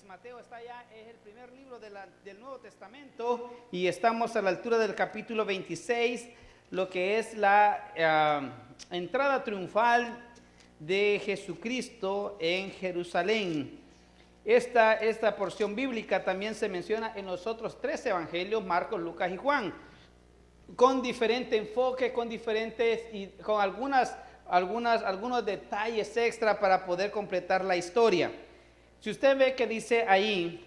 Mateo está ya, es el primer libro del Nuevo Testamento y estamos a la altura del capítulo 26, lo que es la entrada triunfal de Jesucristo en Jerusalén. Esta porción bíblica también se menciona en los otros tres evangelios, Marcos, Lucas y Juan, con diferente enfoque, con algunos detalles extra para poder completar la historia. Si usted ve que dice ahí,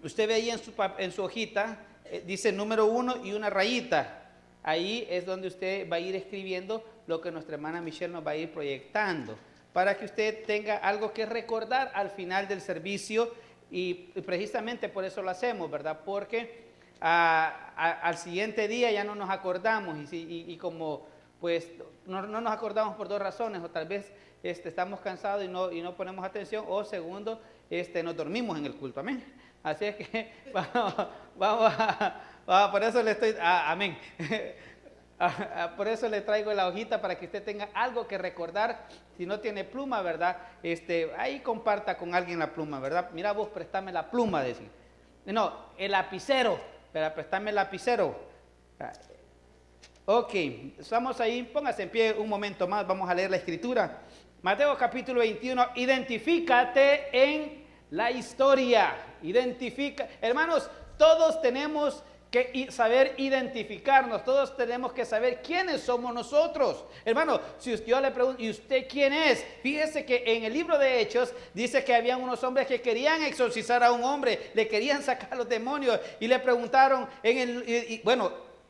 usted ve ahí en su hojita, dice número 1 y una rayita. Ahí es donde usted va a ir escribiendo lo que nuestra hermana Michelle nos va a ir proyectando, para que usted tenga algo que recordar al final del servicio, y precisamente por eso lo hacemos, ¿verdad? Porque al siguiente día ya no nos acordamos, y como pues no nos acordamos por dos razones, o tal vez estamos cansados y no ponemos atención, o segundo, nos dormimos en el culto, amén. Así es que por eso le estoy, amén. Por eso le traigo la hojita, para que usted tenga algo que recordar. Si no tiene pluma, ¿verdad? Ahí comparta con alguien la pluma, ¿verdad? Mira vos, préstame la pluma, decir. No, el lapicero, pero préstame el lapicero. Ok, estamos ahí, póngase en pie un momento más, vamos a leer la escritura. Mateo capítulo 21, identifícate en la historia. Hermanos, todos tenemos que saber identificarnos, todos tenemos que saber quiénes somos nosotros. Hermano, si yo le pregunto, ¿y usted quién es? Fíjese que en el libro de Hechos dice que habían unos hombres que querían exorcizar a un hombre, le querían sacar los demonios, y le preguntaron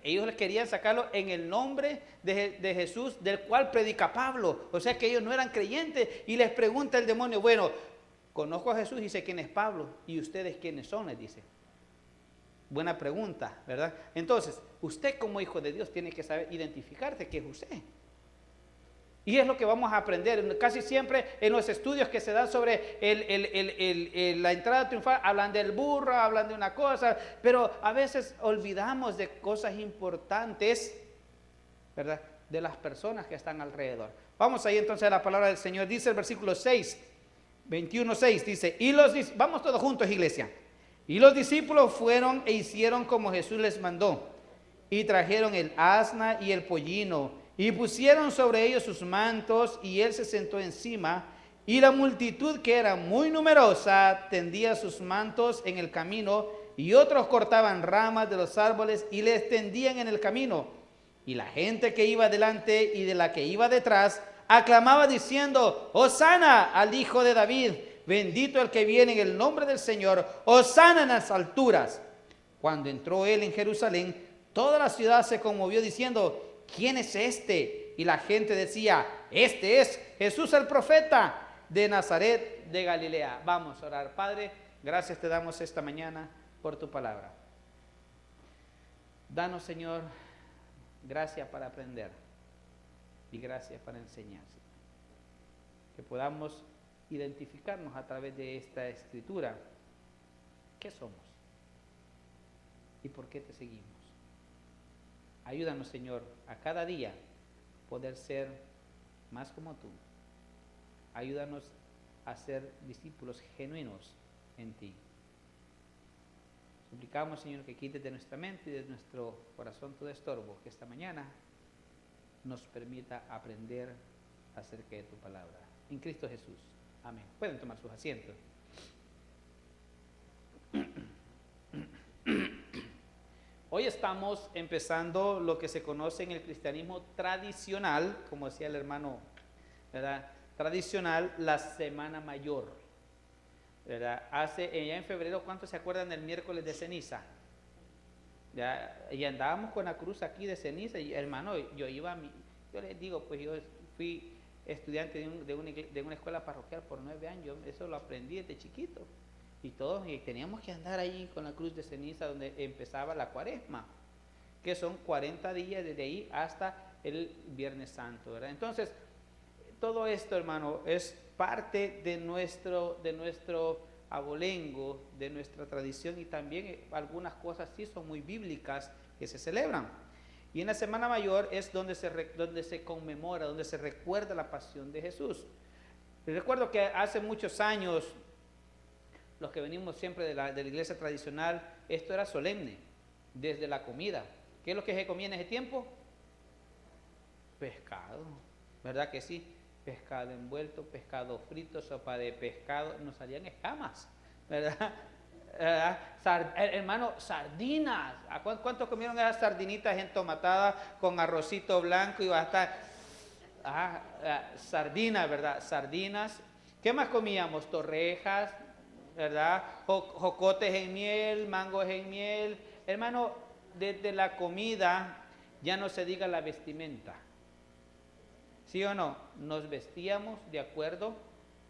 ellos les querían sacarlo en el nombre de Jesús, del cual predica Pablo. O sea que ellos no eran creyentes, y les pregunta el demonio, bueno, conozco a Jesús y sé quién es Pablo, ¿y ustedes quiénes son?, les dice. Buena pregunta, ¿verdad? Entonces, usted como hijo de Dios tiene que saber identificarte que es usted. Y es lo que vamos a aprender. Casi siempre en los estudios que se dan sobre la entrada triunfal, hablan del burro, hablan de una cosa, pero a veces olvidamos de cosas importantes, ¿verdad?, de las personas que están alrededor. Vamos ahí entonces a la palabra del Señor. Dice el versículo 6, 21:6, dice, vamos todos juntos, iglesia. Y los discípulos fueron e hicieron como Jesús les mandó, y trajeron el asna y el pollino, y pusieron sobre ellos sus mantos, y él se sentó encima. Y la multitud, que era muy numerosa, tendía sus mantos en el camino, y otros cortaban ramas de los árboles y les tendían en el camino. Y la gente que iba delante y de la que iba detrás aclamaba diciendo, Hosana al Hijo de David, bendito el que viene en el nombre del Señor, Hosana en las alturas. Cuando entró él en Jerusalén, toda la ciudad se conmovió diciendo, ¿quién es este? Y la gente decía, este es Jesús el profeta de Nazaret de Galilea. Vamos a orar. Padre, gracias te damos esta mañana por tu palabra. Danos, Señor, gracia para aprender y gracia para enseñar. Que podamos identificarnos a través de esta escritura. ¿Qué somos? ¿Y por qué te seguimos? Ayúdanos, Señor, a cada día poder ser más como tú. Ayúdanos a ser discípulos genuinos en ti. Suplicamos, Señor, que quites de nuestra mente y de nuestro corazón todo estorbo, que esta mañana nos permita aprender acerca de tu palabra. En Cristo Jesús. Amén. Pueden tomar sus asientos. Hoy estamos empezando lo que se conoce en el cristianismo tradicional, como decía el hermano, ¿verdad?, tradicional, la Semana Mayor, ¿verdad? Ya en febrero, ¿cuántos se acuerdan del miércoles de ceniza? Y andábamos con la cruz aquí de ceniza, y hermano, yo les digo, pues yo fui estudiante de una escuela parroquial por 9 años, eso lo aprendí desde chiquito. Y todos teníamos que andar ahí con la cruz de ceniza, donde empezaba la Cuaresma, que son 40 días desde ahí hasta el Viernes Santo, ¿verdad? Entonces, todo esto, hermano, es parte de nuestro abolengo, de nuestra tradición, y también algunas cosas sí son muy bíblicas que se celebran. Y en la Semana Mayor es donde se conmemora, donde se recuerda la pasión de Jesús. Recuerdo que hace muchos años los que venimos siempre de la iglesia tradicional, esto era solemne, desde la comida. ¿Qué es lo que se comía en ese tiempo? Pescado, ¿verdad que sí? Pescado envuelto, pescado frito, sopa de pescado, nos salían escamas, ¿verdad? Hermano, sardinas. ¿Cuántos comieron esas sardinitas entomatadas con arrocito blanco y basta? Sardinas, ¿verdad? Sardinas. ¿Qué más comíamos? Torrejas, ¿verdad? Jocotes en miel, mangos en miel. Hermano, desde la comida ya no se diga la vestimenta. ¿Sí o no? Nos vestíamos de acuerdo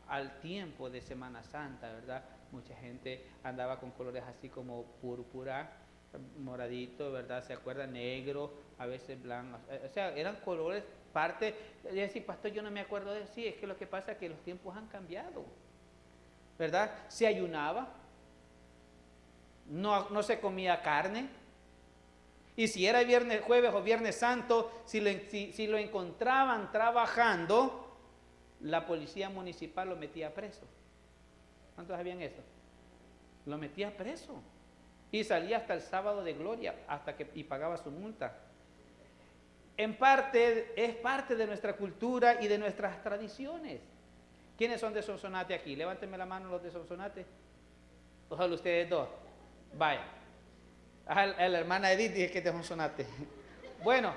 al tiempo de Semana Santa, ¿verdad? Mucha gente andaba con colores así como púrpura, moradito, ¿verdad? ¿Se acuerda? Negro, a veces blanco. O sea, eran colores parte. Y decir, pastor, yo no me acuerdo de eso. Sí, es que lo que pasa es que los tiempos han cambiado, ¿verdad? Se ayunaba, no se comía carne. Y si era viernes, jueves o viernes santo, si lo encontraban trabajando, la policía municipal lo metía preso. ¿Cuántos sabían eso? Lo metía preso. Y salía hasta el sábado de gloria, y pagaba su multa. En parte, es parte de nuestra cultura y de nuestras tradiciones. ¿Quiénes son de Sonsonate aquí? Levántenme la mano los de Sonsonate. O solo ustedes dos. Vaya. La hermana Edith dice que es de Sonsonate. Bueno,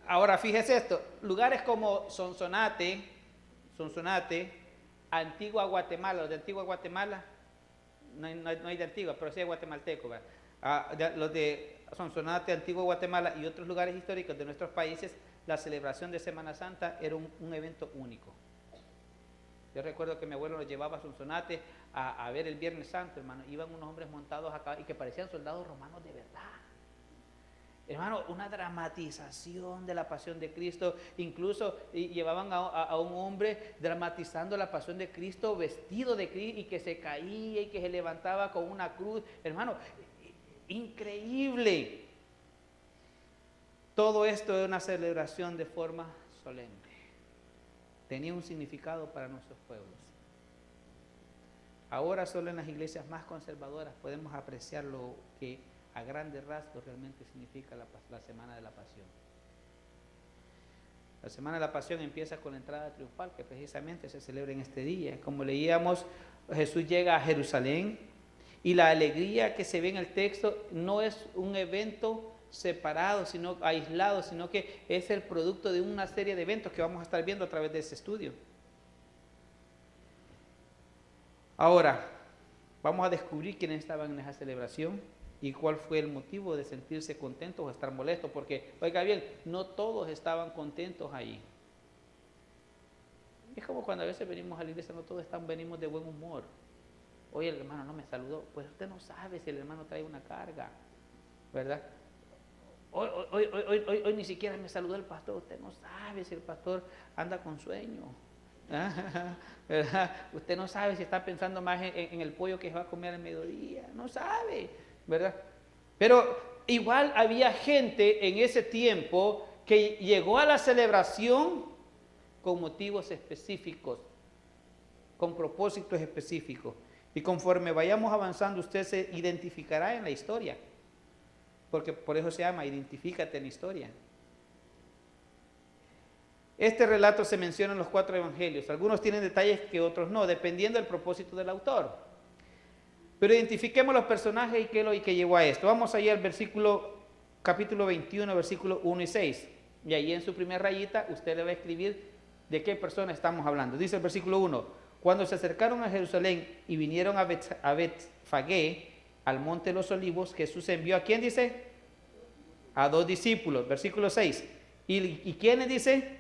ahora fíjese esto. Lugares como Sonsonate, Antigua Guatemala, los de Antigua Guatemala, no hay de Antigua, pero sí hay guatemalteco, los de Sonsonate, Antigua Guatemala y otros lugares históricos de nuestros países, la celebración de Semana Santa era un evento único. Yo recuerdo que mi abuelo nos llevaba a Sonsonate a ver el Viernes Santo, hermano. Iban unos hombres montados acá y que parecían soldados romanos de verdad. Hermano, una dramatización de la pasión de Cristo. Incluso llevaban a un hombre dramatizando la pasión de Cristo, vestido de Cristo, y que se caía y que se levantaba con una cruz. Hermano, increíble. Todo esto es una celebración de forma solemne. Tenía un significado para nuestros pueblos. Ahora solo en las iglesias más conservadoras podemos apreciar lo que a grandes rasgos realmente significa la Semana de la Pasión. La Semana de la Pasión empieza con la entrada triunfal, que precisamente se celebra en este día. Como leíamos, Jesús llega a Jerusalén y la alegría que se ve en el texto no es un evento separado, sino aislado, sino que es el producto de una serie de eventos que vamos a estar viendo a través de este estudio. Ahora, vamos a descubrir quiénes estaban en esa celebración y cuál fue el motivo de sentirse contentos o estar molestos, porque, oiga bien, no todos estaban contentos ahí. Es como cuando a veces venimos a la iglesia, no todos venimos de buen humor. Oye, el hermano no me saludó. Pues usted no sabe si el hermano trae una carga, ¿verdad? Hoy ni siquiera me saludó el pastor. Usted no sabe si el pastor anda con sueño, ¿verdad? Usted no sabe si está pensando más en el pollo que se va a comer al mediodía. No sabe, ¿verdad? Pero igual había gente en ese tiempo que llegó a la celebración con motivos específicos, con propósitos específicos. Y conforme vayamos avanzando, usted se identificará en la historia. Porque por eso se llama Identifícate en la historia. Este relato se menciona en los 4 evangelios. Algunos tienen detalles que otros no, dependiendo del propósito del autor. Pero identifiquemos los personajes y qué es lo que llevó a esto. Vamos allá al capítulo 21, versículos 1 y 6. Y ahí en su primera rayita usted le va a escribir de qué persona estamos hablando. Dice el versículo 1: cuando se acercaron a Jerusalén y vinieron a Betfagé, al monte de los olivos, Jesús envió ¿a quién dice? A 2 discípulos. Versículo 6. ¿Y quiénes dice?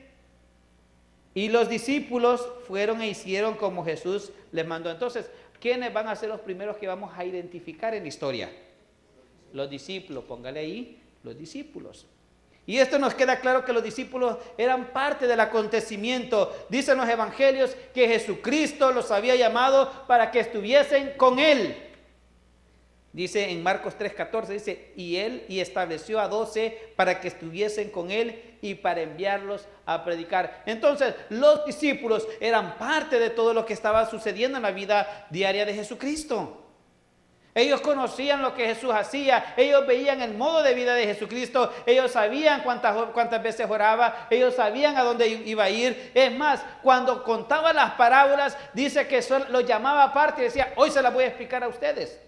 Y los discípulos fueron e hicieron como Jesús les mandó. Entonces, ¿quiénes van a ser los primeros que vamos a identificar en la historia? Los discípulos, póngale ahí, los discípulos. Y esto nos queda claro que los discípulos eran parte del acontecimiento. Dicen los evangelios que Jesucristo los había llamado para que estuviesen con Él. Dice en Marcos 3:14, dice, y estableció a 12 para que estuviesen con él y para enviarlos a predicar. Entonces, los discípulos eran parte de todo lo que estaba sucediendo en la vida diaria de Jesucristo. Ellos conocían lo que Jesús hacía, ellos veían el modo de vida de Jesucristo, ellos sabían cuántas veces oraba, ellos sabían a dónde iba a ir. Es más, cuando contaba las parábolas, dice que lo llamaba aparte y decía, hoy se las voy a explicar a ustedes.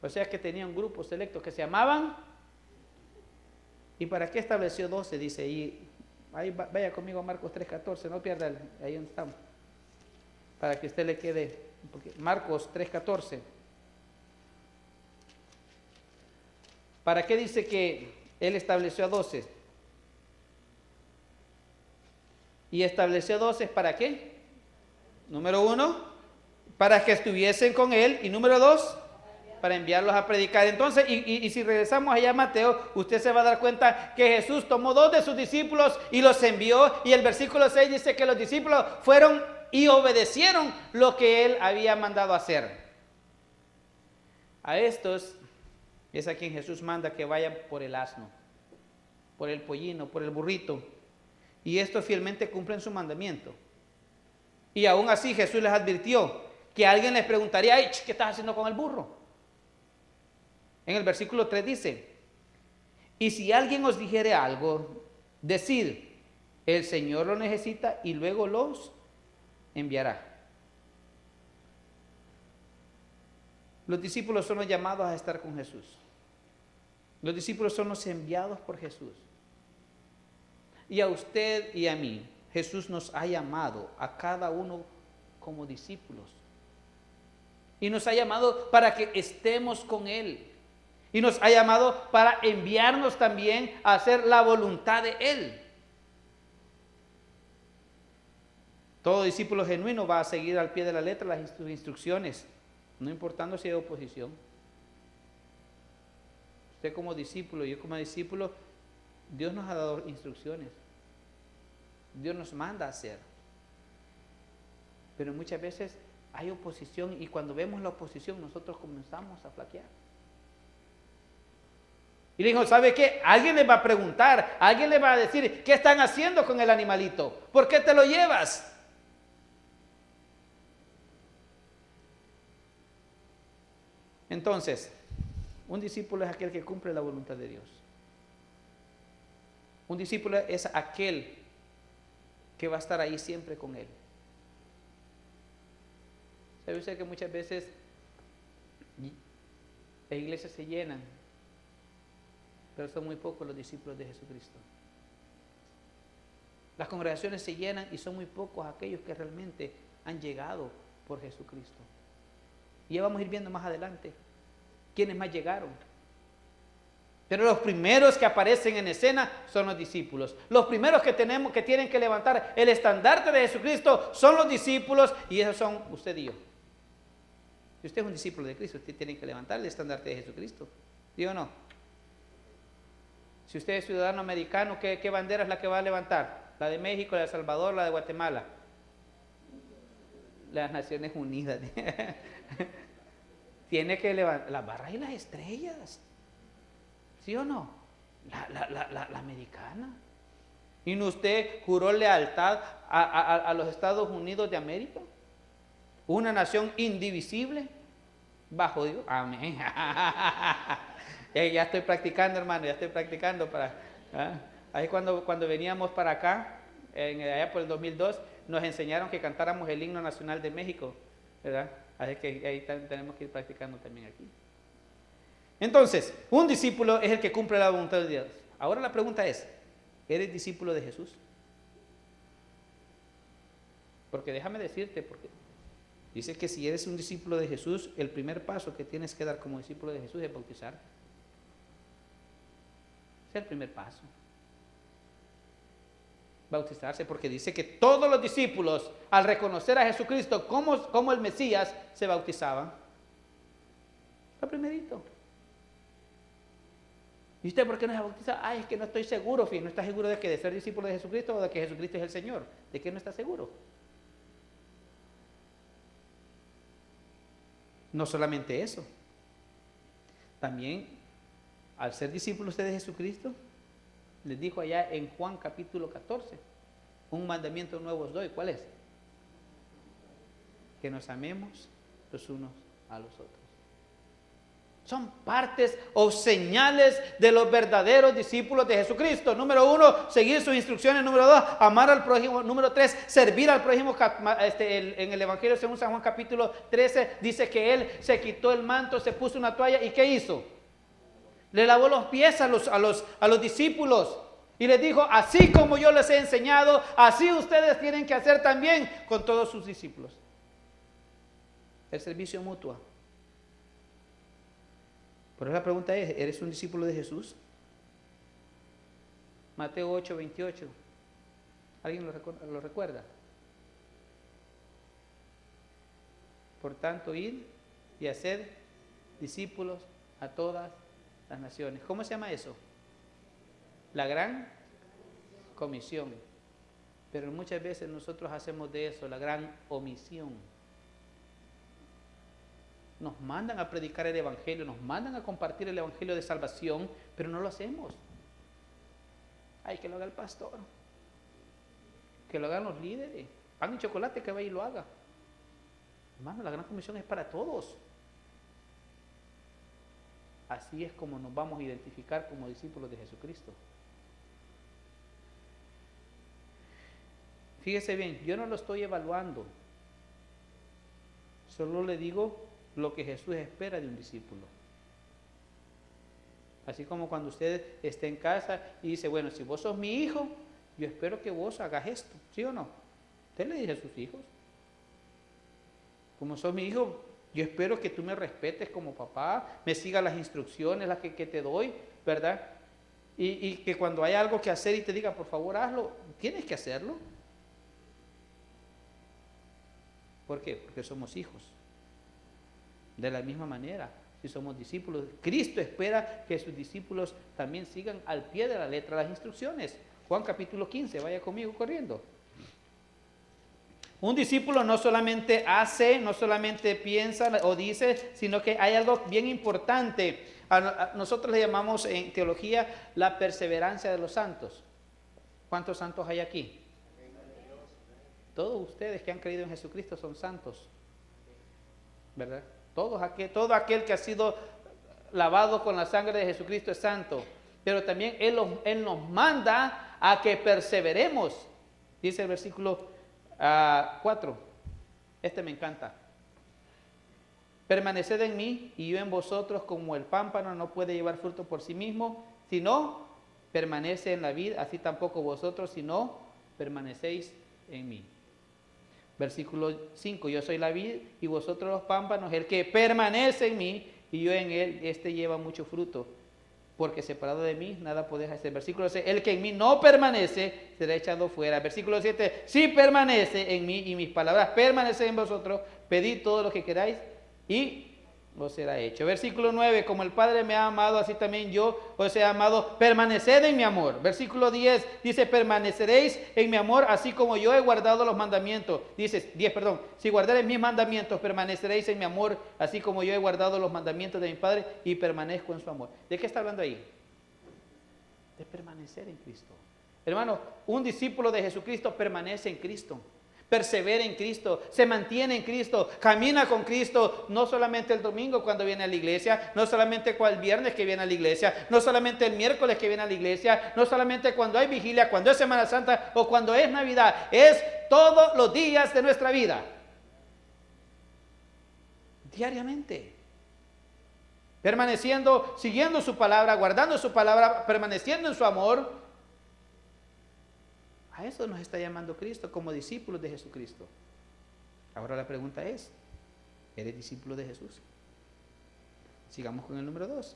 O sea que tenía un grupo selecto que se llamaban. ¿Y para qué estableció 12? Dice, y ahí vaya conmigo a Marcos 3:14, no pierda, ahí donde estamos, para que usted le quede, porque Marcos 3:14. ¿Para qué dice que él estableció a 12? Y estableció 12, ¿para qué? Número 1, para que estuviesen con él, y número 2, para enviarlos a predicar. Entonces, y si regresamos allá a Mateo, usted se va a dar cuenta que Jesús tomó 2 de sus discípulos y los envió, y el versículo 6 dice que los discípulos fueron y obedecieron lo que él había mandado hacer. A estos es a quien Jesús manda que vayan por el asno, por el pollino, por el burrito, y estos fielmente cumplen su mandamiento. Y aún así Jesús les advirtió que alguien les preguntaría, ¿qué estás haciendo con el burro? En el versículo 3 dice, y si alguien os dijere algo, decid, el Señor lo necesita y luego los enviará. Los discípulos son los llamados a estar con Jesús. Los discípulos son los enviados por Jesús. Y a usted y a mí, Jesús nos ha llamado a cada uno como discípulos. Y nos ha llamado para que estemos con Él. Y nos ha llamado para enviarnos también a hacer la voluntad de Él. Todo discípulo genuino va a seguir al pie de la letra las instrucciones, no importando si hay oposición. Usted como discípulo, yo como discípulo, Dios nos ha dado instrucciones. Dios nos manda a hacer. Pero muchas veces hay oposición y cuando vemos la oposición nosotros comenzamos a flaquear. Y le dijo, ¿sabe qué? Alguien le va a preguntar, alguien le va a decir, ¿qué están haciendo con el animalito? ¿Por qué te lo llevas? Entonces, un discípulo es aquel que cumple la voluntad de Dios. Un discípulo es aquel que va a estar ahí siempre con Él. ¿Sabe usted que muchas veces las iglesias se llenan, pero son muy pocos los discípulos de Jesucristo? Las congregaciones se llenan y son muy pocos aquellos que realmente han llegado por Jesucristo. Y ya vamos a ir viendo más adelante quiénes más llegaron. Pero los primeros que aparecen en escena son los discípulos. Los primeros que tienen que levantar el estandarte de Jesucristo son los discípulos, y esos son usted y yo. Si usted es un discípulo de Cristo, usted tiene que levantar el estandarte de Jesucristo. ¿Sí o no? Si usted es ciudadano americano, ¿qué bandera es la que va a levantar? La de México, la de El Salvador, la de Guatemala. Las Naciones Unidas. Tiene que levantar las barras y las estrellas. ¿Sí o no? La americana. ¿Y no usted juró lealtad a los Estados Unidos de América? Una nación indivisible bajo Dios. Amén. Ya estoy practicando, hermano, ya estoy practicando para... Ahí cuando veníamos para acá, allá por el 2002, nos enseñaron que cantáramos el himno nacional de México, ¿verdad? Así que ahí tenemos que ir practicando también aquí. Entonces, un discípulo es el que cumple la voluntad de Dios. Ahora la pregunta es, ¿eres discípulo de Jesús? Porque déjame decirte, porque dice que si eres un discípulo de Jesús, el primer paso que tienes que dar como discípulo de Jesús es bautizarte. Es el primer paso. Bautizarse, porque dice que todos los discípulos, al reconocer a Jesucristo como el Mesías, se bautizaban. Lo primerito. ¿Y usted por qué no se bautiza? Ay, es que no estoy seguro, no está seguro de que de ser discípulo de Jesucristo o de que Jesucristo es el Señor. ¿De qué no está seguro? No solamente eso, también al ser discípulos de Jesucristo, les dijo allá en Juan capítulo 14, un mandamiento nuevo os doy. ¿Cuál es? Que nos amemos los unos a los otros. Son partes o señales de los verdaderos discípulos de Jesucristo. Número 1, seguir sus instrucciones. Número 2, amar al prójimo. Número 3, servir al prójimo. En el Evangelio según San Juan capítulo 13 dice que él se quitó el manto, se puso una toalla y ¿qué hizo? Le lavó los pies a los discípulos y les dijo, así como yo les he enseñado, así ustedes tienen que hacer también con todos sus discípulos. El servicio mutuo. Pero la pregunta es, ¿eres un discípulo de Jesús? Mateo 8:28. ¿Alguien lo recuerda? Por tanto, id y hacer discípulos a todas las naciones. ¿Cómo se llama eso? La gran comisión. Pero muchas veces nosotros hacemos de eso la gran omisión. Nos mandan a predicar el Evangelio, nos mandan a compartir el Evangelio de salvación, pero no lo hacemos. Ay, que lo haga el pastor, que lo hagan los líderes, pan y chocolate, que vaya y lo haga. Hermano, la gran comisión es para todos. Así es como nos vamos a identificar como discípulos de Jesucristo. Fíjese bien, yo no lo estoy evaluando, solo le digo lo que Jesús espera de un discípulo. Así como cuando usted esté en casa y dice, bueno, si vos sos mi hijo, yo espero que vos hagas esto, ¿sí o no? Usted le dice a sus hijos, como sos mi hijo, yo espero que tú me respetes como papá, me sigas las instrucciones, las que te doy, ¿verdad? Y que cuando hay algo que hacer y te diga, por favor, hazlo, tienes que hacerlo. ¿Por qué? Porque somos hijos. De la misma manera, si somos discípulos, Cristo espera que sus discípulos también sigan al pie de la letra las instrucciones. Juan capítulo 15, vaya conmigo corriendo. Un discípulo no solamente hace, no solamente piensa o dice, sino que hay algo bien importante. Nosotros le llamamos en teología la perseverancia de los santos. ¿Cuántos santos hay aquí? Todos ustedes que han creído en Jesucristo son santos, ¿verdad? Todo aquel que ha sido lavado con la sangre de Jesucristo es santo. Pero también Él nos manda a que perseveremos. Dice el versículo 4. Este me encanta. Permaneced en mí y yo en vosotros, como el pámpano no puede llevar fruto por sí mismo, si no permanece en la vid, así tampoco vosotros, si no permanecéis en mí. Versículo 5, yo soy la vid y vosotros los pámpanos, el que permanece en mí y yo en él, este lleva mucho fruto, porque separado de mí nada podéis hacer. Versículo 6, el que en mí no permanece será echado fuera. Versículo 7, si permanece en mí y mis palabras permanecen en vosotros, pedid todo lo que queráis y os será hecho. Versículo 9, como el Padre me ha amado, así también yo os he amado, permaneced en mi amor. Versículo 10 dice, permaneceréis en mi amor, así como yo he guardado los mandamientos. Dice, 10, perdón, si guardaréis mis mandamientos, permaneceréis en mi amor, así como yo he guardado los mandamientos de mi Padre y permanezco en su amor. ¿De qué está hablando ahí? De permanecer en Cristo. Hermano, un discípulo de Jesucristo permanece en Cristo. Persevera en Cristo, se mantiene en Cristo, camina con Cristo, no solamente el domingo cuando viene a la iglesia, no solamente el viernes que viene a la iglesia, no solamente el miércoles que viene a la iglesia, no solamente cuando hay vigilia, cuando es Semana Santa o cuando es Navidad, es todos los días de nuestra vida, diariamente, permaneciendo, siguiendo su palabra, guardando su palabra, permaneciendo en su amor. A eso nos está llamando Cristo como discípulos de Jesucristo. Ahora la pregunta es, ¿eres discípulo de Jesús? Sigamos con el número 2.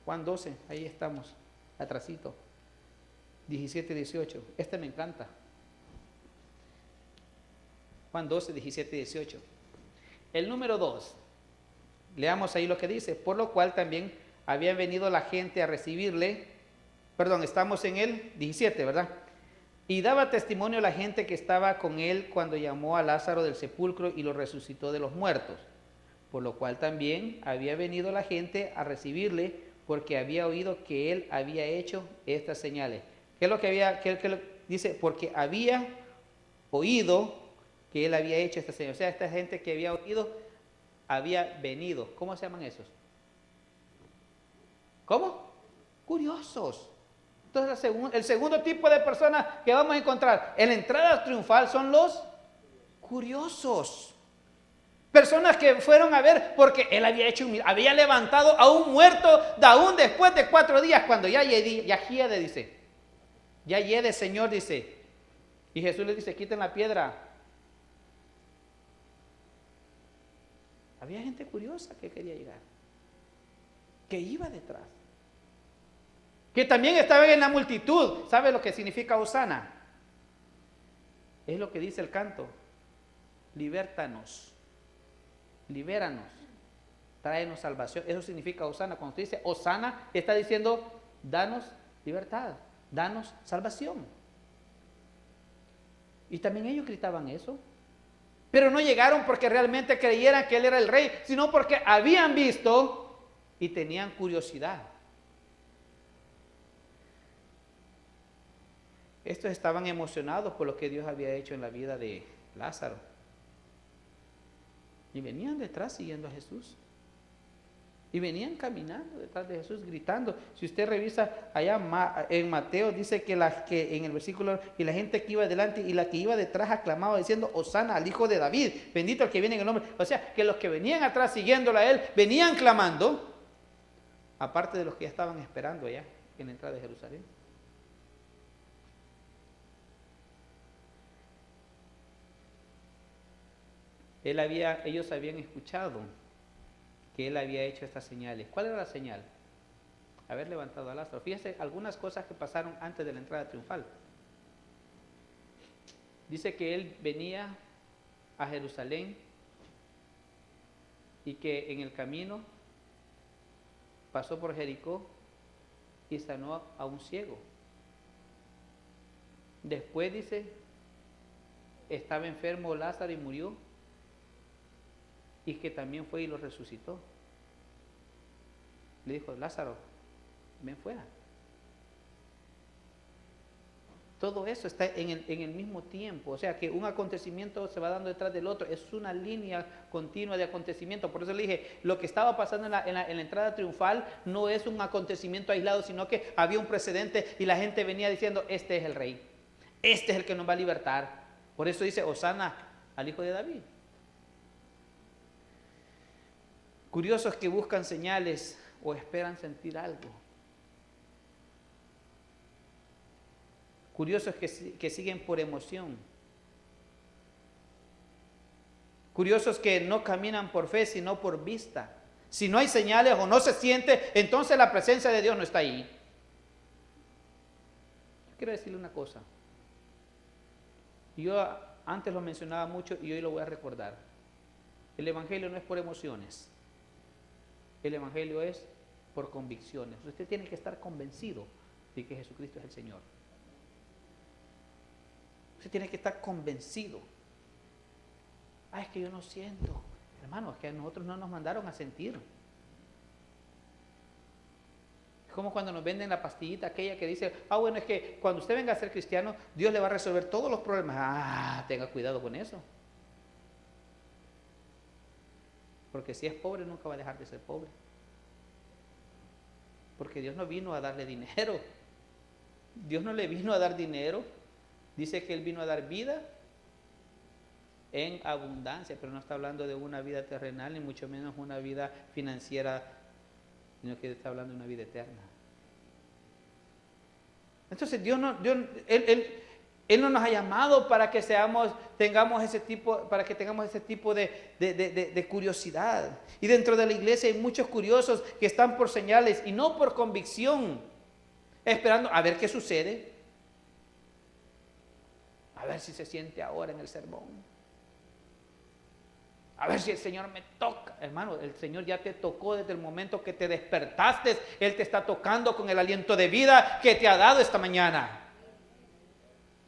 Juan 12, ahí estamos, atrasito. 17, 18. Este me encanta. Juan 12, 17, 18. El número 2. Leamos ahí lo que dice. Por lo cual también había venido la gente a recibirle. Perdón, estamos en el 17, ¿verdad? Y daba testimonio a la gente que estaba con él cuando llamó a Lázaro del sepulcro y lo resucitó de los muertos. por lo cual también había venido la gente a recibirle, porque había oído que él había hecho estas señales. ¿Qué es lo que había? Dice, porque había oído que él había hecho estas señales. O sea, esta gente que había oído había venido. ¿Cómo se llaman esos? ¿Cómo? Curiosos. Entonces, el segundo tipo de personas que vamos a encontrar en la entrada triunfal son los curiosos. Personas que fueron a ver porque él había hecho había levantado a un muerto de aún después de 4 días, cuando ya hiede, dice. Ya hiede, Señor, dice. Y Jesús le dice, quiten la piedra. Había gente curiosa que quería llegar, que iba detrás, que también estaban en la multitud. ¿Sabe lo que significa Hosana? Es lo que dice el canto. Libértanos, libéranos, tráenos salvación. Eso significa Hosana. Cuando usted dice Hosana, está diciendo, danos libertad, danos salvación. Y también ellos gritaban eso. Pero no llegaron porque realmente creyeran que él era el rey, sino porque habían visto y tenían curiosidad. Estos estaban emocionados por lo que Dios había hecho en la vida de Lázaro. Y venían detrás siguiendo a Jesús. Y venían caminando detrás de Jesús, gritando. Si usted revisa allá en Mateo, dice que en el versículo, y la gente que iba delante y la que iba detrás aclamaba diciendo, Hosana al Hijo de David, bendito el que viene en el nombre. O sea, que los que venían atrás siguiéndolo a él, venían clamando, aparte de los que ya estaban esperando allá en la entrada de Jerusalén. Ellos habían escuchado que él había hecho estas señales. ¿Cuál era la señal? Haber levantado a Lázaro. Fíjese algunas cosas que pasaron antes de la entrada triunfal. Dice que él venía a Jerusalén y que en el camino pasó por Jericó y sanó a un ciego. Después dice, estaba enfermo Lázaro y murió, y que también fue y lo resucitó. Le dijo, Lázaro, ven fuera. Todo eso está en el mismo tiempo. O sea que un acontecimiento se va dando detrás del otro. Es una línea continua de acontecimiento. Por eso le dije, lo que estaba pasando en la entrada triunfal no es un acontecimiento aislado, sino que había un precedente y la gente venía diciendo, este es el rey. Este es el que nos va a libertar. Por eso dice, Hosana al Hijo de David. Curiosos que buscan señales o esperan sentir algo. Curiosos que siguen por emoción. Curiosos que no caminan por fe, sino por vista. Si no hay señales o no se siente, entonces la presencia de Dios no está ahí. Yo quiero decirle una cosa. Yo antes lo mencionaba mucho y hoy lo voy a recordar. El Evangelio no es por emociones. El Evangelio es por convicciones. Usted tiene que estar convencido de que Jesucristo es el Señor. Usted tiene que estar convencido. Es que yo no siento. Hermano, es que a nosotros no nos mandaron a sentir. Es como cuando nos venden la pastillita aquella que dice, bueno, es que cuando usted venga a ser cristiano, Dios le va a resolver todos los problemas. Tenga cuidado con eso. Porque si es pobre, nunca va a dejar de ser pobre. Porque Dios no vino a darle dinero. Dios no le vino a dar dinero. Dice que Él vino a dar vida en abundancia, pero no está hablando de una vida terrenal, ni mucho menos una vida financiera, sino que está hablando de una vida eterna. Entonces Él no nos ha llamado para que tengamos ese tipo de curiosidad. Y dentro de la iglesia hay muchos curiosos que están por señales y no por convicción, esperando a ver qué sucede, a ver si se siente ahora en el sermón, a ver si el Señor me toca. Hermano, el Señor ya te tocó desde el momento que te despertaste. Él te está tocando con el aliento de vida que te ha dado esta mañana.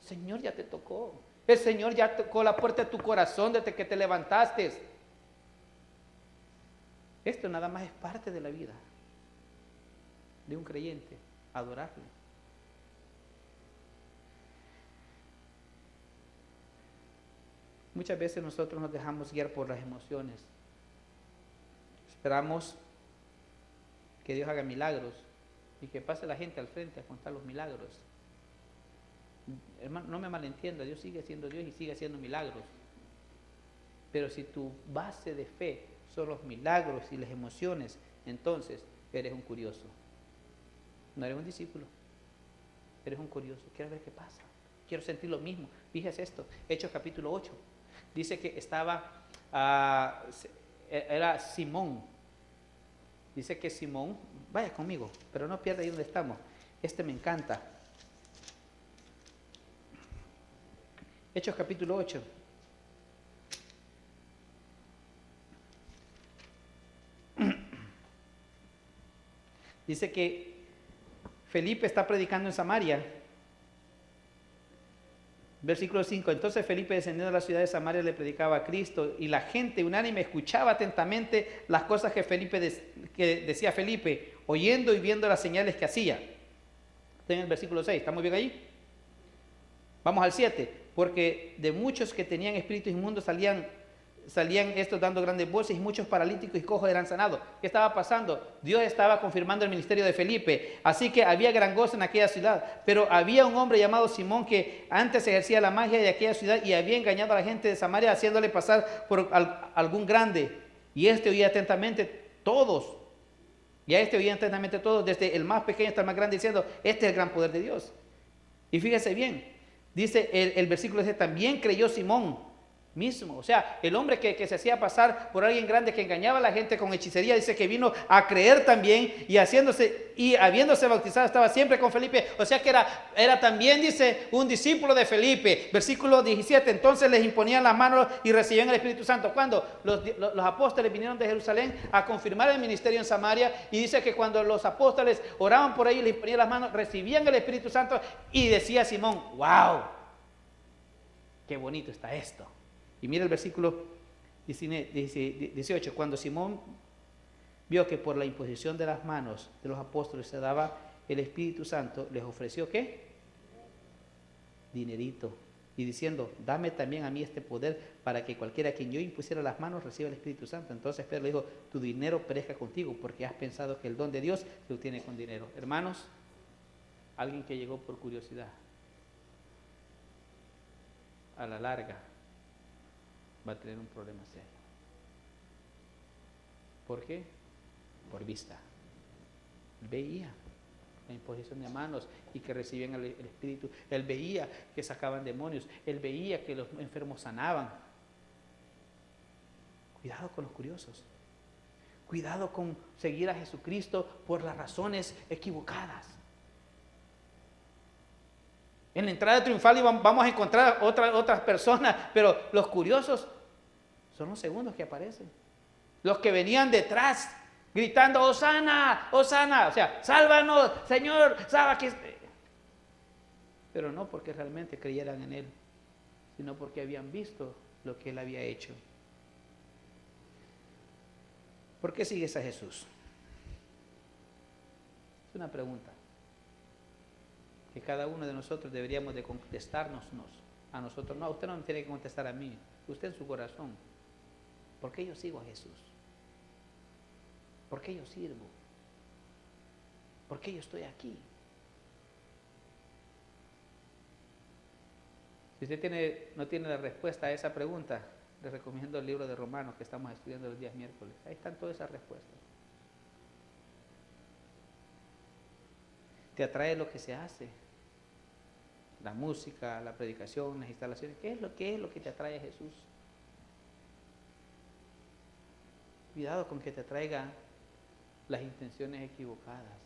El Señor ya te tocó. El Señor ya tocó la puerta de tu corazón desde que te levantaste. Esto nada más es parte de la vida de un creyente, adorarle. Muchas veces nosotros nos dejamos guiar por las emociones. Esperamos que Dios haga milagros y que pase la gente al frente a contar los milagros. Hermano, no me malentienda, Dios sigue siendo Dios y sigue haciendo milagros. Pero si tu base de fe son los milagros y las emociones, entonces eres un curioso. No eres un discípulo, eres un curioso. Quiero ver qué pasa, quiero sentir lo mismo. Fíjese esto, Hechos capítulo 8. Dice que era Simón. Dice que Simón, vaya conmigo, pero no pierda ahí donde estamos. Este me encanta. Hechos capítulo 8. Dice que Felipe está predicando en Samaria. Versículo 5. Entonces Felipe, descendiendo de la ciudad de Samaria, le predicaba a Cristo, y la gente unánime escuchaba atentamente las cosas que decía Felipe, oyendo y viendo las señales que hacía. Está en el versículo 6. ¿Estamos bien allí? Vamos al 7. Porque de muchos que tenían espíritus inmundos salían estos dando grandes voces, y muchos paralíticos y cojos eran sanados. ¿Qué estaba pasando? Dios estaba confirmando el ministerio de Felipe, así que había gran gozo en aquella ciudad. Pero había un hombre llamado Simón que antes ejercía la magia de aquella ciudad y había engañado a la gente de Samaria haciéndole pasar por algún grande. Y oía atentamente todos. Oían atentamente todos, desde el más pequeño hasta el más grande, diciendo: este es el gran poder de Dios. Y fíjese bien, dice el versículo 10, también creyó Simón mismo. O sea, el hombre que se hacía pasar por alguien grande, que engañaba a la gente con hechicería, dice que vino a creer también, y habiéndose bautizado estaba siempre con Felipe. O sea que era también, dice, un discípulo de Felipe. Versículo 17, entonces les imponían las manos y recibían el Espíritu Santo. Cuando los apóstoles vinieron de Jerusalén a confirmar el ministerio en Samaria, y dice que cuando los apóstoles oraban por ahí, les imponían las manos, recibían el Espíritu Santo, y decía Simón: wow, qué bonito está esto. Y mira el versículo 18, cuando Simón vio que por la imposición de las manos de los apóstoles se daba el Espíritu Santo, les ofreció ¿qué? Dinerito. Y diciendo: dame también a mí este poder, para que cualquiera a quien yo impusiera las manos reciba el Espíritu Santo. Entonces Pedro le dijo: tu dinero perezca contigo, porque has pensado que el don de Dios se obtiene con dinero. Hermanos, alguien que llegó por curiosidad, a la larga va a tener un problema serio. ¿Por qué? Por vista. Él veía la imposición de manos y que recibían el Espíritu. Él veía que sacaban demonios. Él veía que los enfermos sanaban. Cuidado con los curiosos. Cuidado con seguir a Jesucristo por las razones equivocadas. En la entrada triunfal vamos a encontrar otras personas, pero los curiosos son los segundos que aparecen. Los que venían detrás gritando: Hosana, Hosana, o sea, sálvanos, Señor, salva que... Pero no porque realmente creyeran en Él, sino porque habían visto lo que Él había hecho. ¿Por qué sigues a Jesús? Es una pregunta que cada uno de nosotros deberíamos de contestarnos a nosotros. No, usted no me tiene que contestar a mí, usted en su corazón. ¿Por qué yo sigo a Jesús? ¿Por qué yo sirvo? ¿Por qué yo estoy aquí? Si usted no tiene la respuesta a esa pregunta, le recomiendo el libro de Romanos que estamos estudiando los días miércoles. Ahí están todas esas respuestas. ¿Te atrae lo que se hace? La música, la predicación, las instalaciones. ¿Qué es lo que te atrae a Jesús? Cuidado con que te atraiga las intenciones equivocadas.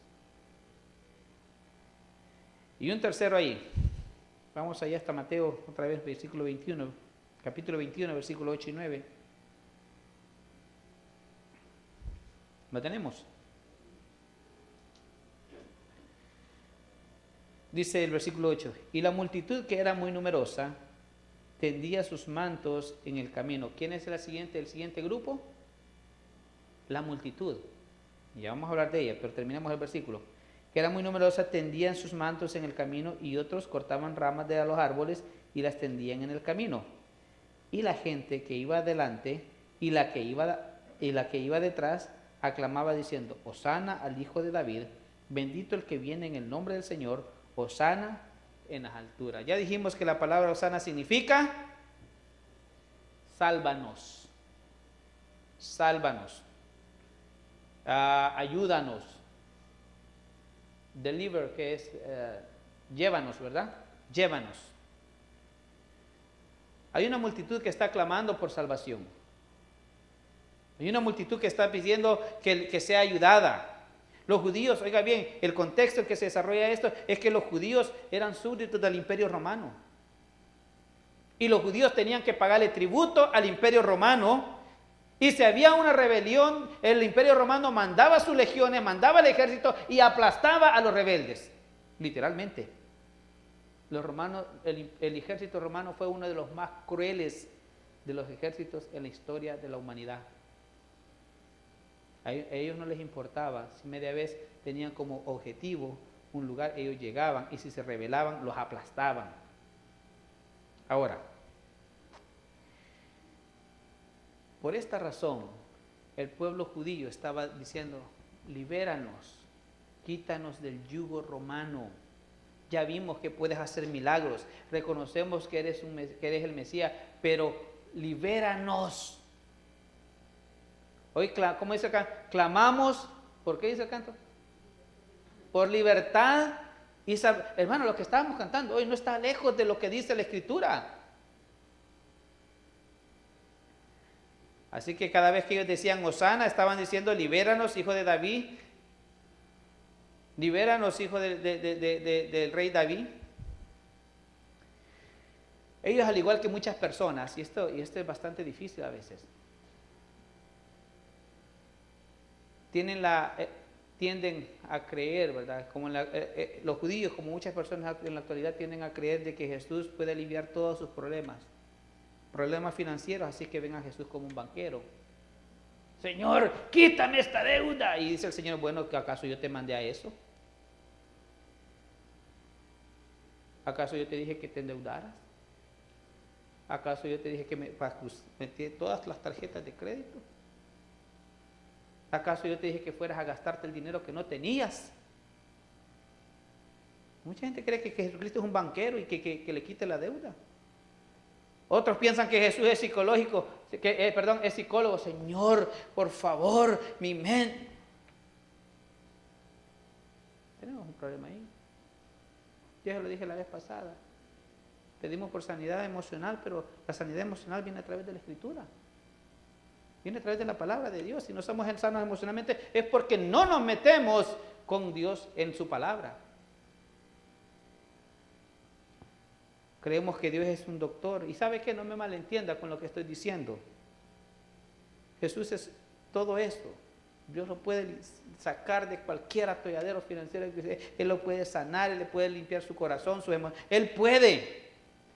Y un tercero ahí. Vamos allá hasta Mateo, otra vez, versículo 21, capítulo 21, versículo 8 y 9. ¿Lo tenemos? Dice el versículo 8: y la multitud, que era muy numerosa, tendía sus mantos en el camino. ¿Quién es el siguiente grupo? la multitud, ya vamos a hablar de ella, pero terminemos el versículo, que era muy numerosa, tendían sus mantos en el camino y otros cortaban ramas de los árboles y las tendían en el camino. Y la gente que iba adelante y la que iba detrás aclamaba diciendo, Hosana al Hijo de David, bendito el que viene en el nombre del Señor, Hosana en las alturas. Ya dijimos que la palabra Hosana significa sálvanos, sálvanos, ayúdanos, deliver, que es llévanos, ¿verdad? Llévanos. Hay una multitud que está clamando por salvación. Hay una multitud que está pidiendo que sea ayudada. Los judíos, oiga bien, el contexto en que se desarrolla esto es que los judíos eran súbditos del Imperio Romano. Y los judíos tenían que pagarle tributo al Imperio Romano. Y si había una rebelión, el Imperio Romano mandaba sus legiones, mandaba el ejército y aplastaba a los rebeldes. Literalmente. Los romanos, el ejército romano fue uno de los más crueles de los ejércitos en la historia de la humanidad. A ellos no les importaba, si media vez tenían como objetivo un lugar, ellos llegaban y si se rebelaban, los aplastaban. Ahora, por esta razón, el pueblo judío estaba diciendo, libéranos, quítanos del yugo romano. Ya vimos que puedes hacer milagros, reconocemos que eres el Mesías, pero libéranos. Hoy, ¿cómo dice acá? Clamamos, ¿por qué dice el canto? Por libertad. Hermano, lo que estábamos cantando hoy no está lejos de lo que dice la Escritura. Así que cada vez que ellos decían Hosana, estaban diciendo, libéranos, hijo de David. Libéranos, hijo del rey David. Ellos, al igual que muchas personas, y esto es bastante difícil a veces, tienden a creer, ¿verdad? Como los judíos, como muchas personas en la actualidad, tienden a creer de que Jesús puede aliviar todos sus problemas financieros, así que ven a Jesús como un banquero. Señor, quítame esta deuda. Y dice el Señor, bueno, ¿acaso yo te mandé a eso? ¿Acaso yo te dije que te endeudaras? ¿Acaso yo te dije que metí todas las tarjetas de crédito? ¿Acaso yo te dije que fueras a gastarte el dinero que no tenías? Mucha gente cree que Jesucristo es un banquero y que le quite la deuda. Otros piensan que Jesús es es psicólogo. Señor, por favor, mi mente. Tenemos un problema ahí. Ya se lo dije la vez pasada. Pedimos por sanidad emocional, pero la sanidad emocional viene a través de la Escritura. Viene a través de la palabra de Dios. Si no somos sanos emocionalmente es porque no nos metemos con Dios en su palabra. Creemos que Dios es un doctor. Y ¿sabe qué? No me malentienda con lo que estoy diciendo. Jesús es todo esto. Dios lo puede sacar de cualquier atolladero financiero. Él lo puede sanar, Él le puede limpiar su corazón, su emoción. Él puede.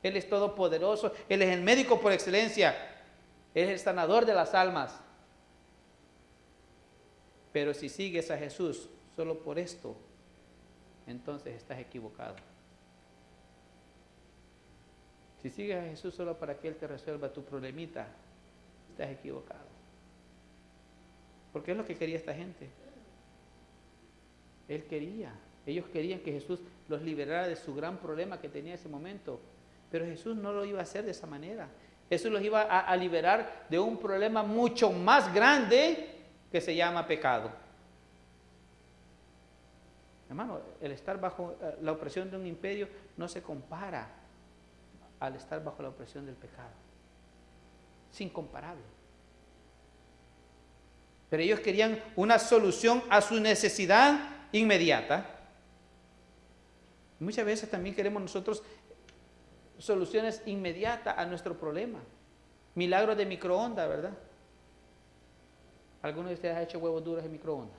Él es todopoderoso. Él es el médico por excelencia. Él es el sanador de las almas. Pero si sigues a Jesús solo por esto, entonces estás equivocado. Si sigues a Jesús solo para que Él te resuelva tu problemita, estás equivocado. Porque es lo que quería esta gente. Ellos querían que Jesús los liberara de su gran problema que tenía en ese momento. Pero Jesús no lo iba a hacer de esa manera. Jesús los iba a liberar de un problema mucho más grande que se llama pecado. Hermano, el estar bajo la opresión de un imperio no se compara al estar bajo la opresión del pecado. Es incomparable. Pero ellos querían una solución a su necesidad inmediata. Muchas veces también queremos nosotros soluciones inmediatas a nuestro problema. Milagros de microondas, ¿verdad? ¿Alguno de ustedes ha hecho huevos duros en microondas?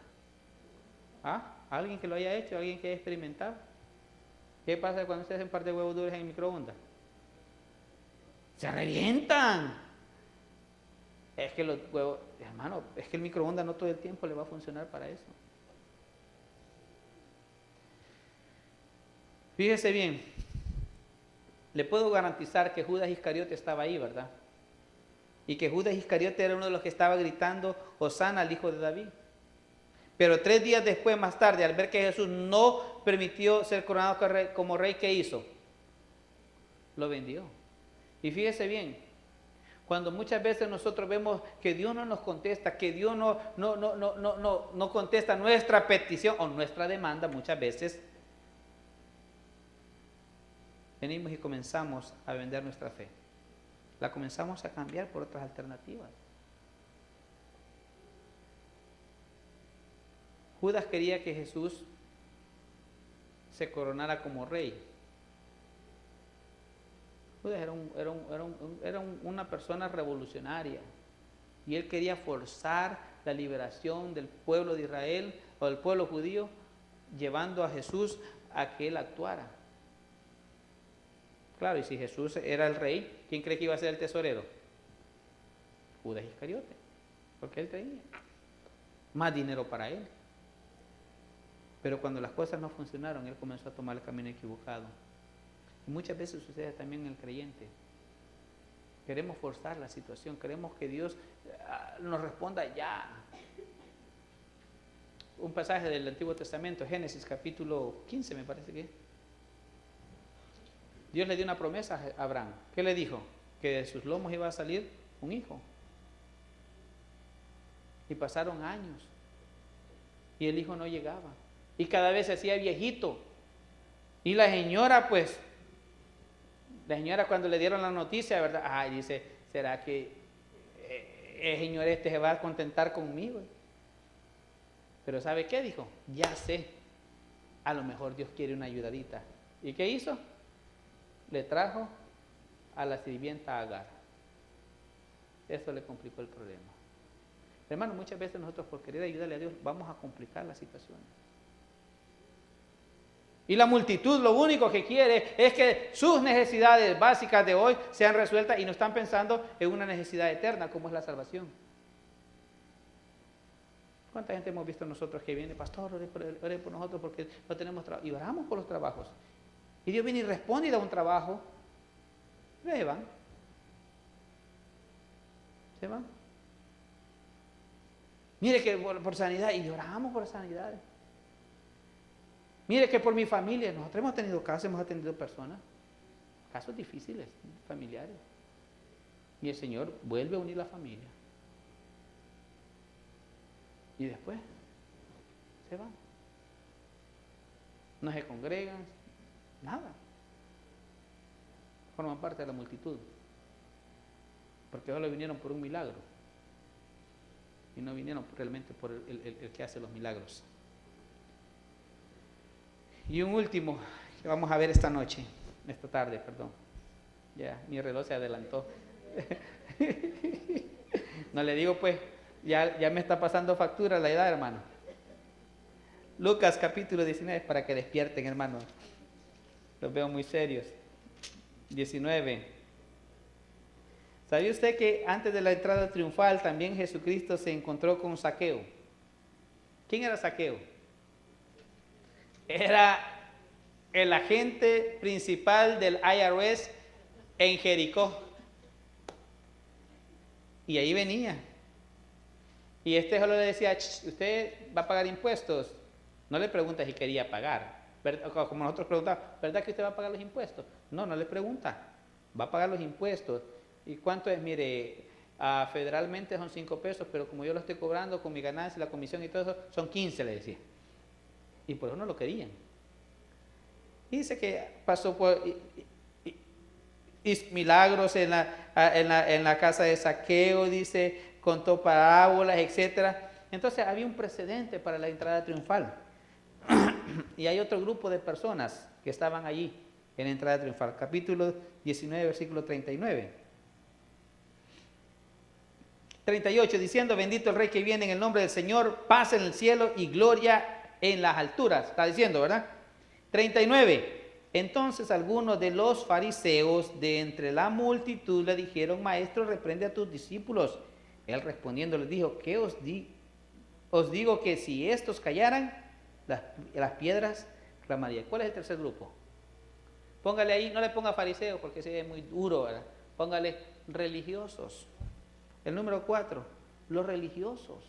¿Ah? ¿Alguien que lo haya hecho? ¿Alguien que haya experimentado? ¿Qué pasa cuando ustedes hacen un par de huevos duros en microondas? Se revientan. Es que los huevos, hermano, es que el microondas no todo el tiempo le va a funcionar para eso. Fíjese bien, le puedo garantizar que Judas Iscariote estaba ahí, ¿verdad? Y que Judas Iscariote era uno de los que estaba gritando, Hosana al hijo de David. Pero 3 días después, más tarde, al ver que Jesús no permitió ser coronado como rey, ¿qué hizo? Lo vendió. Y fíjese bien, cuando muchas veces nosotros vemos que Dios no nos contesta, que Dios no contesta nuestra petición o nuestra demanda, muchas veces venimos y comenzamos a vender nuestra fe. La comenzamos a cambiar por otras alternativas. Judas quería que Jesús se coronara como rey. Judas era una persona revolucionaria y él quería forzar la liberación del pueblo de Israel o del pueblo judío, llevando a Jesús a que él actuara. Claro, y si Jesús era el rey, ¿quién cree que iba a ser el tesorero? Judas Iscariote, porque él tenía más dinero para él. Pero cuando las cosas no funcionaron, él comenzó a tomar el camino equivocado. Y muchas veces sucede también en el creyente. Queremos forzar la situación, queremos que Dios nos responda ya. Un pasaje del Antiguo Testamento, Génesis capítulo 15 me parece que es. Dios le dio una promesa a Abraham. ¿Qué le dijo? Que de sus lomos iba a salir un hijo. Y pasaron años. Y el hijo no llegaba. Y cada vez se hacía viejito. Y la señora cuando le dieron la noticia, ¿verdad? Ay, dice, ¿será que el señor este se va a contentar conmigo? Pero ¿sabe qué dijo? Ya sé. A lo mejor Dios quiere una ayudadita. ¿Y qué hizo? Le trajo a la sirvienta Agar. Eso le complicó el problema. Hermano, muchas veces nosotros por querer ayudarle a Dios vamos a complicar la situación. Y la multitud lo único que quiere es que sus necesidades básicas de hoy sean resueltas y no están pensando en una necesidad eterna como es la salvación. ¿Cuánta gente hemos visto nosotros que viene, pastor, ore por nosotros porque no tenemos trabajo? Y oramos por los trabajos. Y Dios viene y responde y da un trabajo. Se van. Se van. Mire que por sanidad, y oramos por sanidad. Mire que por mi familia, nosotros hemos tenido casos, hemos atendido personas, casos difíciles, familiares. Y el Señor vuelve a unir la familia. Y después se van. No se congregan, nada. Forman parte de la multitud. Porque solo vinieron por un milagro. Y no vinieron realmente por el que hace los milagros. Y un último que vamos a ver esta tarde, perdón. Ya, mi reloj se adelantó. No le digo pues, ya me está pasando factura la edad, hermano. Lucas capítulo 19, para que despierten, hermano. Los veo muy serios. 19. ¿Sabía usted que antes de la entrada triunfal también Jesucristo se encontró con Zaqueo? ¿Quién era Zaqueo? Era el agente principal del IRS en Jericó. Y ahí venía. Y solo le decía, ¿usted va a pagar impuestos? No le pregunta si quería pagar. Como nosotros preguntamos, ¿verdad que usted va a pagar los impuestos? No le pregunta. Va a pagar los impuestos. ¿Y cuánto es? Mire, federalmente son 5 pesos, pero como yo lo estoy cobrando con mi ganancia, la comisión y todo eso, son 15, le decía. Y por eso no lo querían. Y dice que pasó por hizo milagros en la casa de Zaqueo, dice, contó parábolas, etcétera. Entonces había un precedente para la entrada triunfal. Y hay otro grupo de personas que estaban allí en la entrada triunfal. Capítulo 19, versículo 39. 38, diciendo, bendito el Rey que viene en el nombre del Señor, paz en el cielo y gloria en las alturas. Está diciendo, ¿verdad? 39. Entonces algunos de los fariseos de entre la multitud le dijeron, maestro, reprende a tus discípulos. Él respondiendo les dijo, ¿qué os digo que si estos callaran, las piedras clamarían? ¿Cuál es el tercer grupo? Póngale ahí, no le ponga fariseos porque ese es muy duro, ¿verdad? Póngale religiosos. El número 4, los religiosos.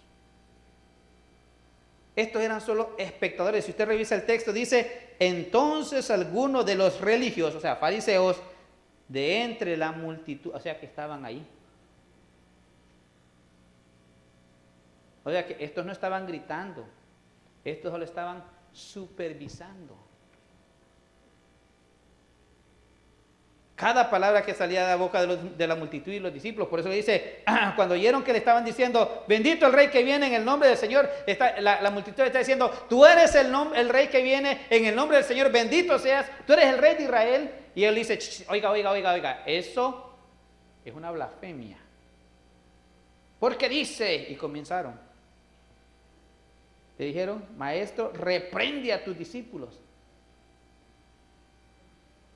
Estos eran solo espectadores. Si usted revisa el texto, dice, entonces algunos de los religiosos, o sea, fariseos, de entre la multitud, o sea, que estaban ahí. O sea, que estos no estaban gritando, estos solo estaban supervisando. Cada palabra que salía de la boca de la multitud y los discípulos, por eso le dice, cuando oyeron que le estaban diciendo, bendito el rey que viene en el nombre del Señor, la multitud está diciendo, tú eres el rey que viene en el nombre del Señor, bendito seas, tú eres el rey de Israel. Y él dice, oiga, eso es una blasfemia. Porque dice, y comenzaron. Le dijeron, maestro, reprende a tus discípulos.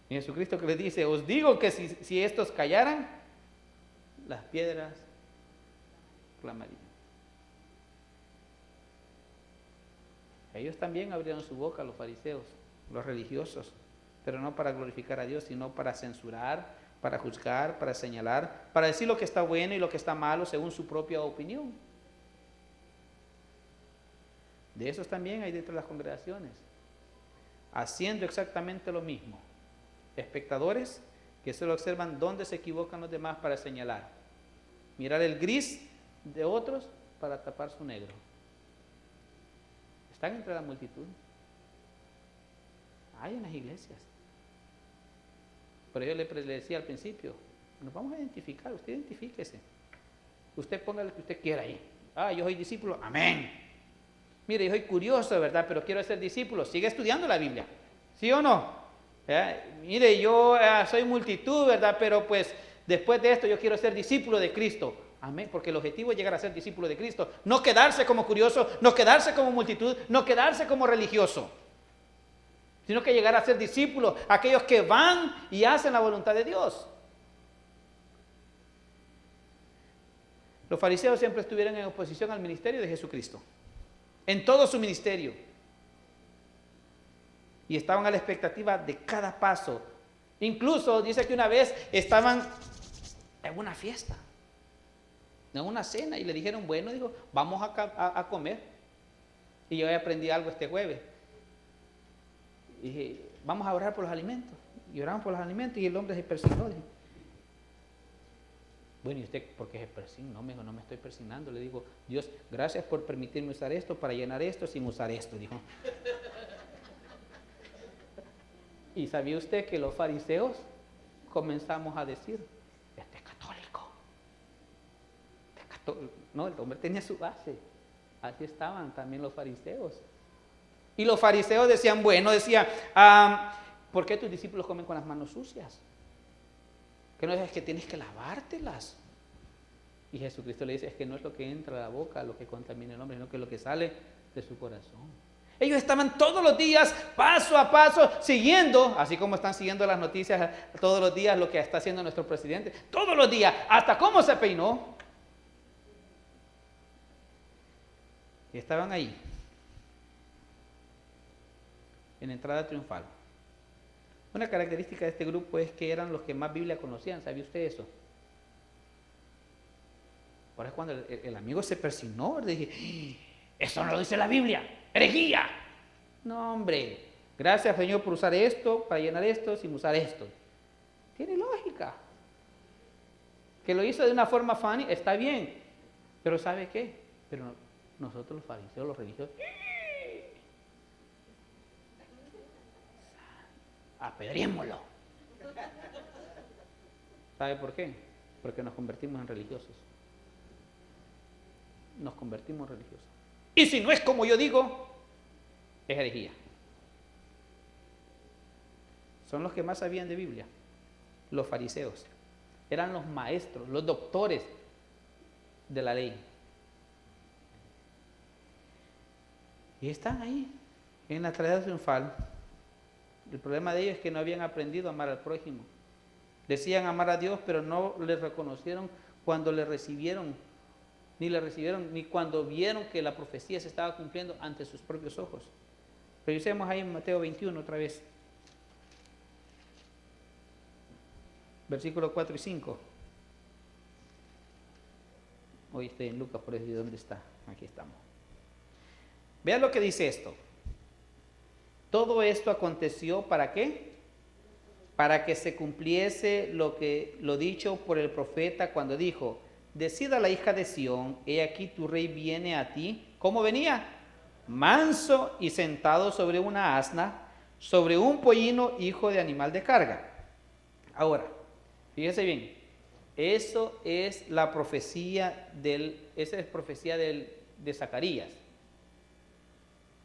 Y Jesucristo que les dice, os digo que si estos callaran, las piedras clamarían. Ellos también abrieron su boca, los fariseos, los religiosos, pero no para glorificar a Dios, sino para censurar, para juzgar, para señalar, para decir lo que está bueno y lo que está malo según su propia opinión. De esos también hay dentro de las congregaciones, haciendo exactamente lo mismo. Espectadores que solo observan dónde se equivocan los demás para señalar. Mirar el gris de otros para tapar su negro. Están entre la multitud. Hay en las iglesias. Por ello le decía al principio, nos vamos a identificar, usted identifíquese. Usted ponga lo que usted quiera ahí. Yo soy discípulo, amén. Mire, yo soy curioso, ¿verdad? Pero quiero ser discípulo. Sigue estudiando la Biblia, ¿sí o no? Mire, yo soy multitud, ¿verdad? Pero pues después de esto yo quiero ser discípulo de Cristo. Amén, porque el objetivo es llegar a ser discípulo de Cristo. No quedarse como curioso, no quedarse como multitud, no quedarse como religioso, sino que llegar a ser discípulos, aquellos que van y hacen la voluntad de Dios. Los fariseos siempre estuvieron en oposición al ministerio de Jesucristo, en todo su ministerio. Y estaban a la expectativa de cada paso. Incluso dice que una vez estaban en una fiesta, en una cena, y le dijeron, bueno, digo, vamos a comer. Y yo aprendí algo este jueves. Y dije, vamos a orar por los alimentos. Y oramos por los alimentos y el hombre se persignó. Dije, bueno, ¿y usted por qué se persigna? No, me dijo, no me estoy persignando. Le digo, Dios, gracias por permitirme usar esto para llenar esto sin usar esto, dijo. ¿Y sabía usted que los fariseos comenzamos a decir, este es católico? No, el hombre tenía su base. Así estaban también los fariseos. Y los fariseos decían, ¿por qué tus discípulos comen con las manos sucias? Que no es que tienes que lavártelas. Y Jesucristo le dice, es que no es lo que entra a la boca lo que contamina el hombre, sino que es lo que sale de su corazón. Ellos estaban todos los días, paso a paso, siguiendo, así como están siguiendo las noticias todos los días, lo que está haciendo nuestro presidente, todos los días, hasta cómo se peinó. Y estaban ahí, en entrada triunfal. Una característica de este grupo es que eran los que más Biblia conocían. ¿Sabía usted eso? Por eso cuando el amigo se persignó, le dije, eso no lo dice la Biblia, herejía. No, hombre, gracias Señor por usar esto, para llenar esto, sin usar esto. Tiene lógica. Que lo hizo de una forma funny, está bien. Pero ¿sabe qué? Pero nosotros los fariseos, los religiosos, apedrémoslo. ¿Sabe por qué? Porque nos convertimos en religiosos. Nos convertimos en religiosos. Y si no es como yo digo, es herejía. Son los que más sabían de Biblia, los fariseos. Eran los maestros, los doctores de la ley. Y están ahí, en la entrada triunfal. El problema de ellos es que no habían aprendido a amar al prójimo. Decían amar a Dios, pero no le reconocieron cuando le recibieron ni le recibieron, ni cuando vieron que la profecía se estaba cumpliendo ante sus propios ojos. Revisemos ahí en Mateo 21 otra vez. Versículos 4 y 5. Hoy estoy en Lucas, por eso, ¿dónde está? Aquí estamos. Vean lo que dice esto. Todo esto aconteció ¿para qué? Para que se cumpliese lo dicho por el profeta cuando dijo: decida la hija de Sión, he aquí tu rey viene a ti. ¿Cómo venía? Manso y sentado sobre una asna, sobre un pollino, hijo de animal de carga. Ahora, fíjese bien, eso es la profecía esa es profecía de Zacarías.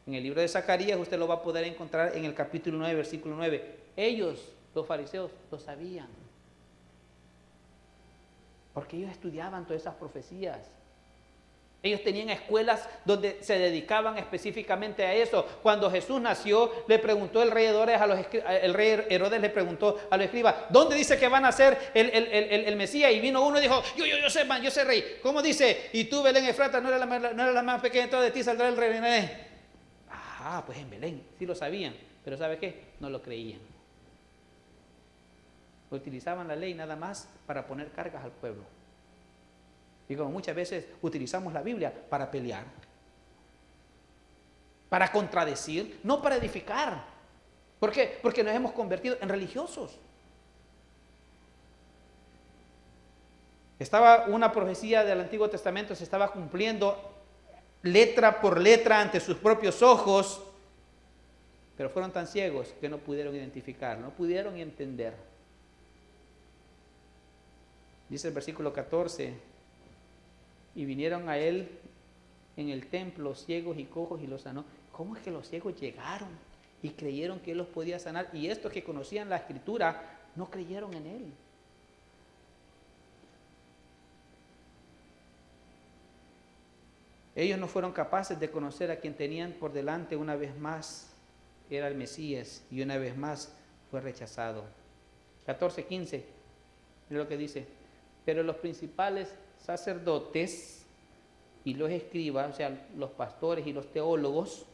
En el libro de Zacarías usted lo va a poder encontrar en el capítulo 9, versículo 9. Ellos, los fariseos, lo sabían, porque ellos estudiaban todas esas profecías. Ellos tenían escuelas donde se dedicaban específicamente a eso. Cuando Jesús nació, le preguntó el rey Herodes le preguntó a los escribas: ¿dónde dice que van a ser el Mesías? Y vino uno y dijo: yo sé rey. ¿Cómo dice? Y tú, Belén Efrata, no eres la más pequeña, entonces de ti saldrá el rey. Pues en Belén, sí lo sabían, pero ¿sabe qué? No lo creían. Utilizaban la ley nada más para poner cargas al pueblo. Y como muchas veces utilizamos la Biblia para pelear, para contradecir, no para edificar. ¿Por qué? Porque nos hemos convertido en religiosos. Estaba una profecía del Antiguo Testamento, se estaba cumpliendo letra por letra ante sus propios ojos, pero fueron tan ciegos que no pudieron identificar, no pudieron entender. Dice el versículo 14: y vinieron a él en el templo ciegos y cojos y los sanó. ¿Cómo es que los ciegos llegaron y creyeron que él los podía sanar? Y estos que conocían la escritura no creyeron en él. Ellos no fueron capaces de conocer a quien tenían por delante. Una vez más era el Mesías y una vez más fue rechazado. 14:15, mira lo que dice: pero los principales sacerdotes y los escribas, o sea, los pastores y los teólogos,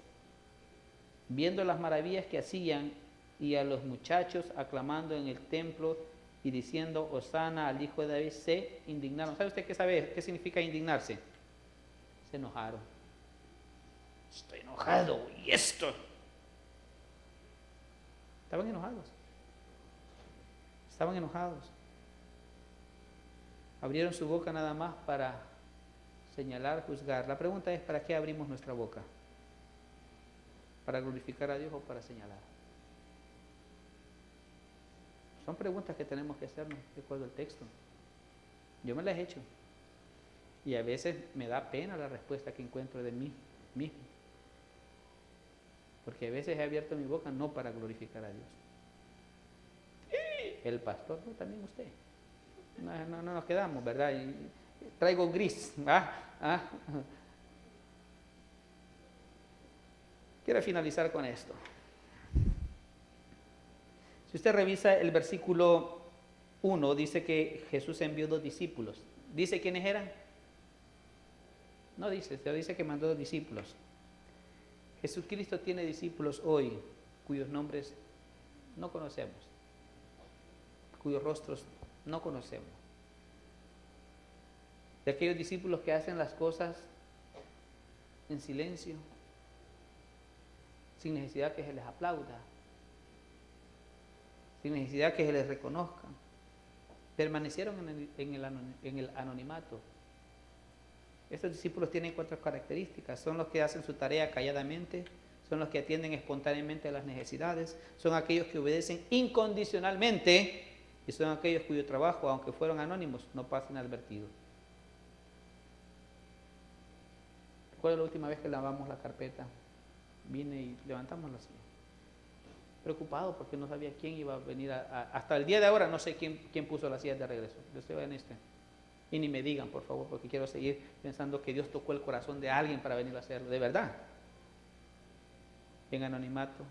viendo las maravillas que hacían y a los muchachos aclamando en el templo y diciendo: Hosana al hijo de David, se indignaron. ¿Sabe usted qué significa indignarse? Se enojaron. Estoy enojado, y esto. Estaban enojados. Estaban enojados. Abrieron su boca nada más para señalar, juzgar. La pregunta es: ¿para qué abrimos nuestra boca? ¿Para glorificar a Dios o para señalar? Son preguntas que tenemos que hacernos de acuerdo al texto. Yo me las he hecho. Y a veces me da pena la respuesta que encuentro de mí mismo. Porque a veces he abierto mi boca no para glorificar a Dios. El pastor, no, también usted. No nos quedamos, ¿verdad? Y traigo gris. Quiero finalizar con esto. Si usted revisa el versículo 1, dice que Jesús envió 2 discípulos. ¿Dice quiénes eran? No dice, se dice que mandó 2 discípulos. Jesucristo tiene discípulos hoy cuyos nombres no conocemos, cuyos rostros no conocemos. De aquellos discípulos que hacen las cosas en silencio, sin necesidad que se les aplauda, sin necesidad que se les reconozca. Permanecieron en el anonimato. Estos discípulos tienen 4 características. Son los que hacen su tarea calladamente, son los que atienden espontáneamente a las necesidades, son aquellos que obedecen incondicionalmente y son aquellos cuyo trabajo, aunque fueron anónimos, no pasa inadvertido. Recuerdo la última vez que lavamos la carpeta, vine y levantamos la silla. Preocupado porque no sabía quién iba a venir hasta el día de ahora no sé quién puso las sillas de regreso. Yo soy honesto. Y ni me digan, por favor, porque quiero seguir pensando que Dios tocó el corazón de alguien para venir a hacerlo, de verdad. En anonimato,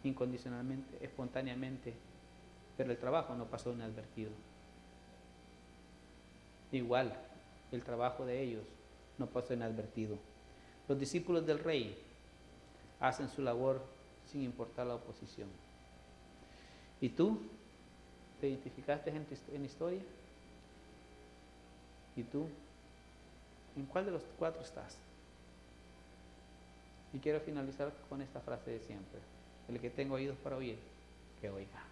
incondicionalmente, espontáneamente, pero el trabajo no pasó inadvertido. Igual, el trabajo de ellos no pasó inadvertido. Los discípulos del rey hacen su labor sin importar la oposición. ¿Y tú? ¿Te identificaste en historia? ¿Y tú? ¿En cuál de los cuatro estás? Y quiero finalizar con esta frase de siempre. El que tenga oídos para oír, que oiga.